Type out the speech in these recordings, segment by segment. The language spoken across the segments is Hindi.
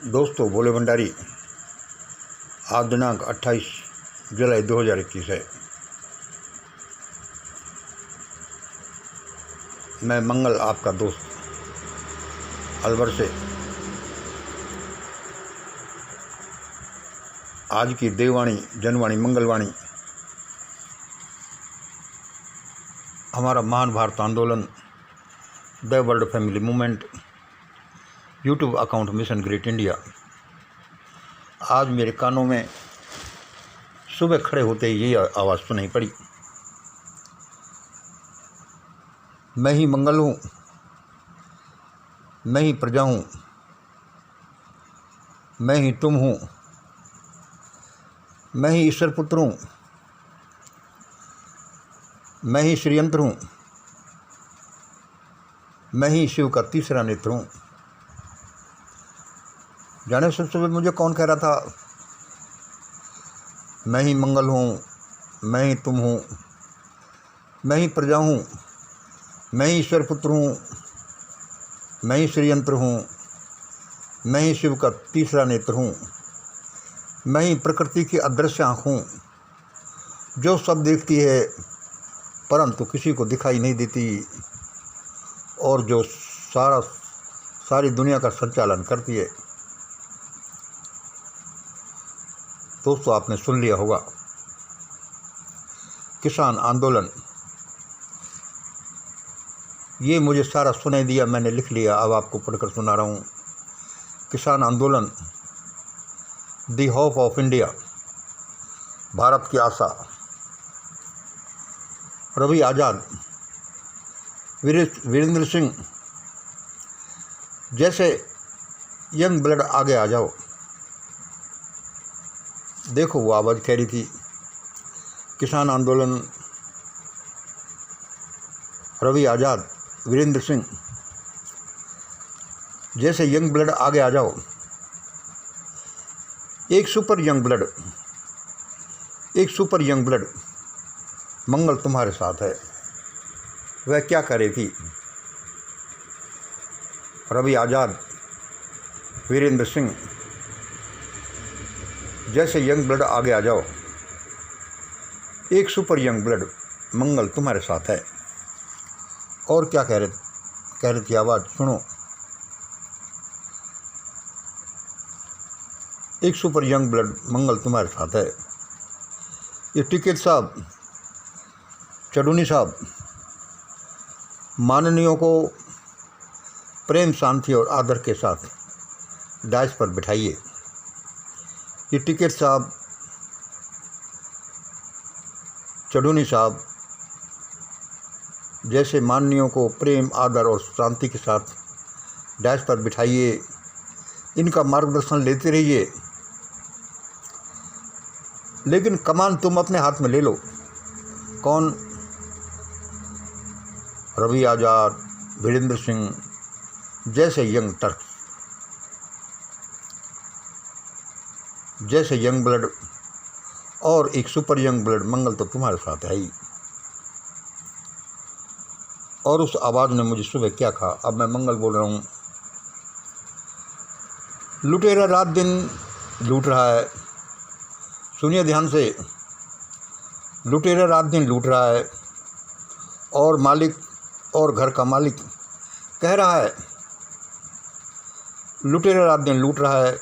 दोस्तों, भोले भंडारी। आज दिनांक 28 जुलाई 2021 है। मैं मंगल, आपका दोस्त अलवर से आज की देववाणी, जनवाणी, मंगलवाणी, हमारा महान भारत आंदोलन, the world family movement, YouTube account mission great India. आज मेरे कानों में सुबह खड़े होते ही यही आवाज़ सुनाई पड़ी, मैं ही मंगल हूँ, मैं ही प्रजा हूँ, मैं ही तुम हूँ, मैं ही ईश्वर पुत्र हूँ, मैं ही श्रीयंत्र हूँ, मैं ही शिव का तीसरा नेत्र हूँ। जाने सबसे पहले मुझे कौन कह रहा था, मैं ही मंगल हूँ, मैं ही तुम हूँ, मैं ही प्रजा हूँ, मैं ही ईश्वर पुत्र हूँ, मैं ही श्रीयंत्र हूँ, मैं ही शिव का तीसरा नेत्र हूँ, मैं ही प्रकृति की अदृश्य आँख हूँ, जो सब देखती है परंतु किसी को दिखाई नहीं देती, और जो सारी दुनिया का संचालन करती है। दोस्तों, आपने सुन लिया होगा, किसान आंदोलन, ये मुझे सारा सुनाई दिया, मैंने लिख लिया, अब आपको पढ़कर सुना रहा हूँ। किसान आंदोलन, the hope of India, Bharat की आशा। रवि आज़ाद, वीरेंद्र सिंह जैसे यंग ब्लड आगे आ जाओ। देखो, वो आवाज़ कह रही थी, किसान आंदोलन, रवि आज़ाद, वीरेंद्र सिंह जैसे यंग ब्लड आगे आ जाओ। एक सुपर यंग ब्लड मंगल तुम्हारे साथ है। वह क्या कह रही थी? रवि आज़ाद, वीरेंद्र सिंह जैसे यंग ब्लड आगे आ जाओ। एक सुपर यंग ब्लड मंगल तुम्हारे साथ है। और क्या कह रही थी आवाज़, सुनो। एक सुपर यंग ब्लड मंगल तुम्हारे साथ है। ये टिकैत साहब, चडूनी साहब, माननीयों को प्रेम, शांति और आदर के साथ डाइस पर बिठाइए। ये टिकैत साहब, चडूनी साहब जैसे माननीयों को प्रेम, आदर और शांति के साथ डाइस पर बिठाइए। इनका मार्गदर्शन लेते रहिए, लेकिन कमान तुम अपने हाथ में ले लो। कौन? रवि आज़ाद, वीरेंद्र सिंह जैसे यंग टर्क, जैसे यंग ब्लड, और एक सुपर यंग ब्लड मंगल तो तुम्हारे साथ है ही। और उस आवाज़ ने मुझे सुबह क्या कहा, अब मैं मंगल बोल रहा हूँ। लुटेरा रात दिन लूट रहा है, सुनिए ध्यान से। लुटेरा रात दिन लूट रहा है, और मालिक और घर का मालिक कह रहा है, लुटेरा रात दिन लूट रहा है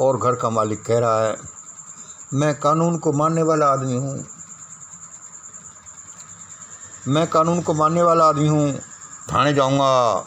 और घर का मालिक कह रहा है, मैं कानून को मानने वाला आदमी हूँ, मैं कानून को मानने वाला आदमी हूँ। थाने जाऊँगा,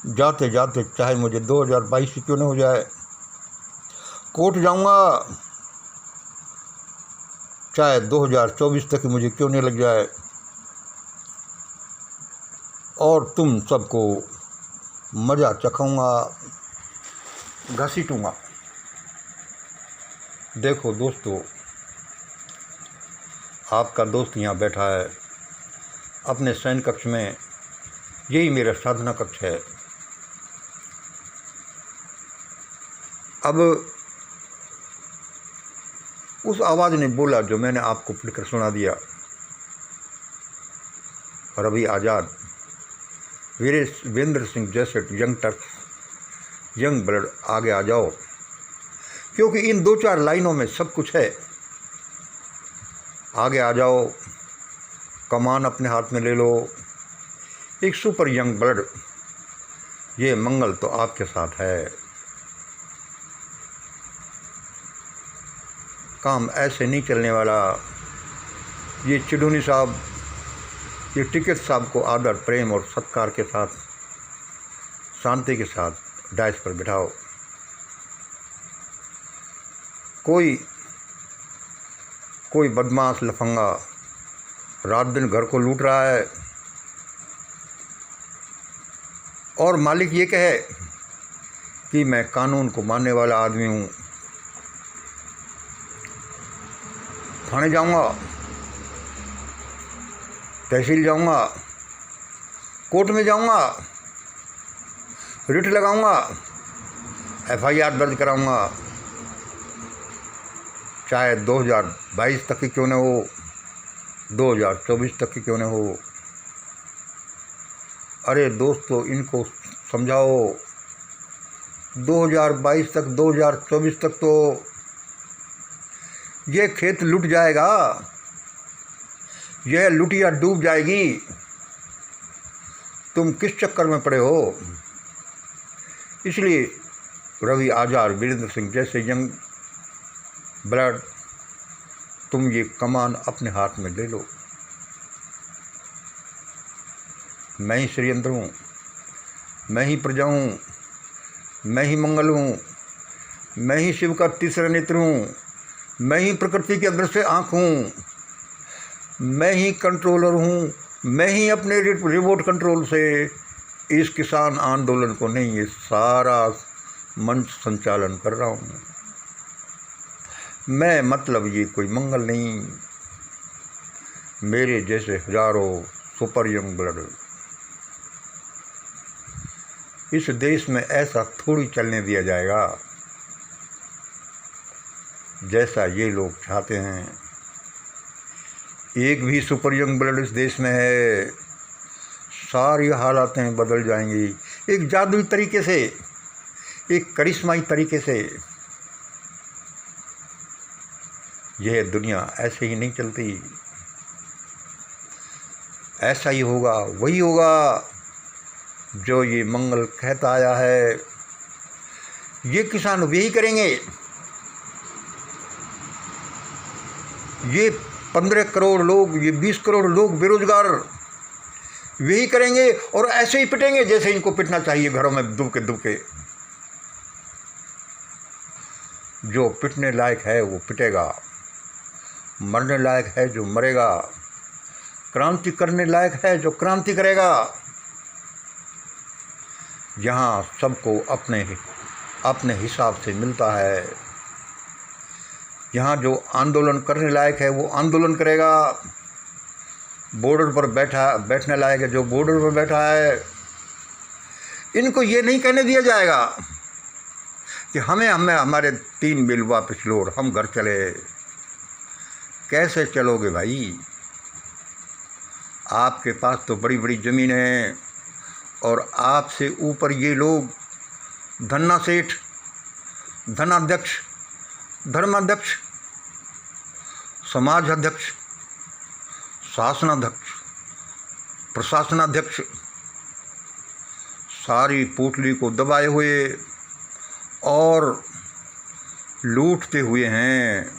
जाते जाते चाहे मुझे 2022 क्यों न हो जाए। कोर्ट जाऊँगा, चाहे 2024 तक मुझे क्यों नहीं लग जाए, और तुम सबको मज़ा चखाऊँगा, घसीटूँगा। देखो दोस्तों, आपका दोस्त यहाँ बैठा है अपने शयन कक्ष में, यही मेरा साधना कक्ष है। अब उस आवाज़ ने बोला जो मैंने आपको पढ़कर सुना दिया। रवि आज़ाद, वीरेंद्र सिंह जैसे यंग टर्क यंग ब्लड आगे आ जाओ, क्योंकि इन 2-4 लाइनों में सब कुछ है। आगे आ जाओ, कमान अपने हाथ में ले लो, एक सुपर यंग ब्लड, ये मंगल तो आपके साथ है। काम ऐसे नहीं चलने वाला। ये चिड़ूनी साहब, ये टिकट साहब को आदर, प्रेम और सत्कार के साथ, शांति के साथ डाइस पर बिठाओ। कोई बदमाश लफंगा रात दिन घर को लूट रहा है और मालिक ये कहे कि मैं कानून को मानने वाला आदमी हूँ, थाने जाऊँगा, तहसील जाऊँगा, कोर्ट में जाऊँगा, रिट लगाऊँगा, FIR दर्ज कराऊँगा, चाहे 2022 तक की क्यों न हो, 2024 तक की क्यों न हो। अरे दोस्तों, इनको समझाओ, 2022 तक, 2024 तक तो ये खेत लुट जाएगा, यह लुटिया डूब जाएगी। तुम किस चक्कर में पड़े हो? इसलिए रवि आजाद, वीरेंद्र सिंह जैसे यंग ब्लड, तुम ये कमान अपने हाथ में ले लो। मैं ही श्रीयंत्र हूँ, मैं ही प्रजा हूँ, मैं ही मंगल हूँ, मैं ही शिव का तीसरा नेत्र हूँ, मैं ही प्रकृति के अंदर से आँख हूँ, मैं ही कंट्रोलर हूँ, मैं ही अपने रिमोट कंट्रोल से इस किसान आंदोलन को नहीं, ये सारा मंच संचालन कर रहा हूँ। मैं मतलब ये कोई मंगल नहीं, मेरे जैसे हजारों सुपर यंग ब्लड। इस देश में ऐसा थोड़ी चलने दिया जाएगा जैसा ये लोग चाहते हैं। एक भी सुपर यंग ब्लड इस देश में है, सारी हालातें बदल जाएंगी एक जादुई तरीके से, एक करिश्माई तरीके से। यह दुनिया ऐसे ही नहीं चलती, ऐसा ही होगा, वही होगा जो ये मंगल कहता आया है। ये किसान वही करेंगे, ये 15 करोड़ लोग, ये 20 करोड़ लोग बेरोजगार वही करेंगे और ऐसे ही पिटेंगे जैसे इनको पिटना चाहिए, घरों में दुबके दुबके। जो पिटने लायक है वो पिटेगा, मरने लायक है जो मरेगा, क्रांति करने लायक है जो क्रांति करेगा। यहाँ सबको अपने हिसाब से मिलता है। यहाँ जो आंदोलन करने लायक है वो आंदोलन करेगा, बॉर्डर पर बैठने लायक है जो बॉर्डर पर बैठा है। इनको ये नहीं कहने दिया जाएगा कि हमें हमारे 3 बिल वापस लो और हम घर चले। कैसे चलोगे भाई? आपके पास तो बड़ी बड़ी ज़मीन है और आपसे ऊपर ये लोग धन्ना सेठ, धनाध्यक्ष, धर्माध्यक्ष, समाजाध्यक्ष, शासनाध्यक्ष, प्रशासनाध्यक्ष, सारी पोटली को दबाए हुए और लूटते हुए हैं।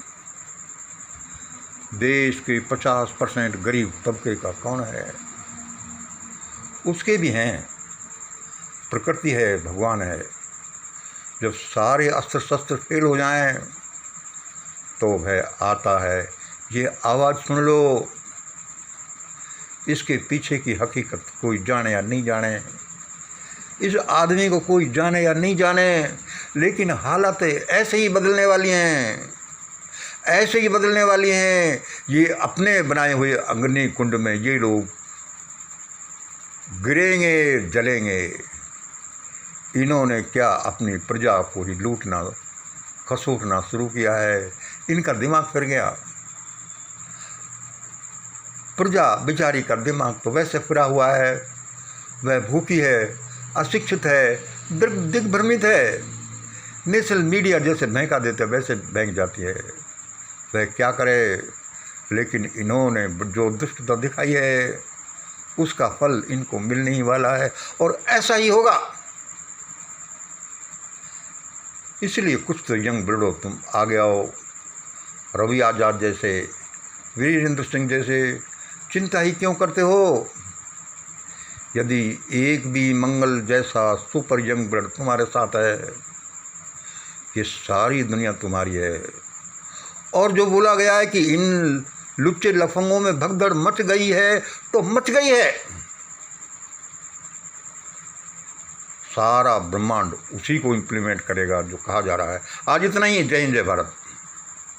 देश के 50% गरीब तबके का कौन है? उसके भी हैं। प्रकृति है, भगवान है। जब सारे अस्त्र शस्त्र फेल हो जाएं तो भय आता है। ये आवाज़ सुन लो, इसके पीछे की हकीकत कोई जाने या नहीं जाने, इस आदमी को कोई जाने या नहीं जाने, लेकिन हालातें ऐसे ही बदलने वाली हैं, ऐसे ही बदलने वाली हैं। ये अपने बनाए हुए अग्नि कुंड में ये लोग गिरेंगे, जलेंगे। इन्होंने क्या अपनी प्रजा को ही लूटना, खसूटना शुरू किया है। इनका दिमाग फिर गया। प्रजा बेचारी का दिमाग तो वैसे फिरा हुआ है, वह भूखी है, अशिक्षित है, दिग्भ्रमित है। नेशनल मीडिया जैसे बहका देते वैसे बहक जाती है। वह क्या करे, लेकिन इन्होंने जो दुष्टता दिखाई है उसका फल इनको मिलने ही वाला है और ऐसा ही होगा। इसलिए कुछ तो यंग ब्लडो तुम आगे आओ, रवि आज़ाद जैसे, वीरेंद्र सिंह जैसे। चिंता ही क्यों करते हो? यदि एक भी मंगल जैसा सुपर यंग ब्लड तुम्हारे साथ है, ये सारी दुनिया तुम्हारी है। और जो बोला गया है कि इन लुच्चे लफंगों में भगदड़ मच गई है, तो मच गई है। सारा ब्रह्मांड उसी को इम्प्लीमेंट करेगा जो कहा जा रहा है। आज इतना ही। जय हिंद, जय भारत।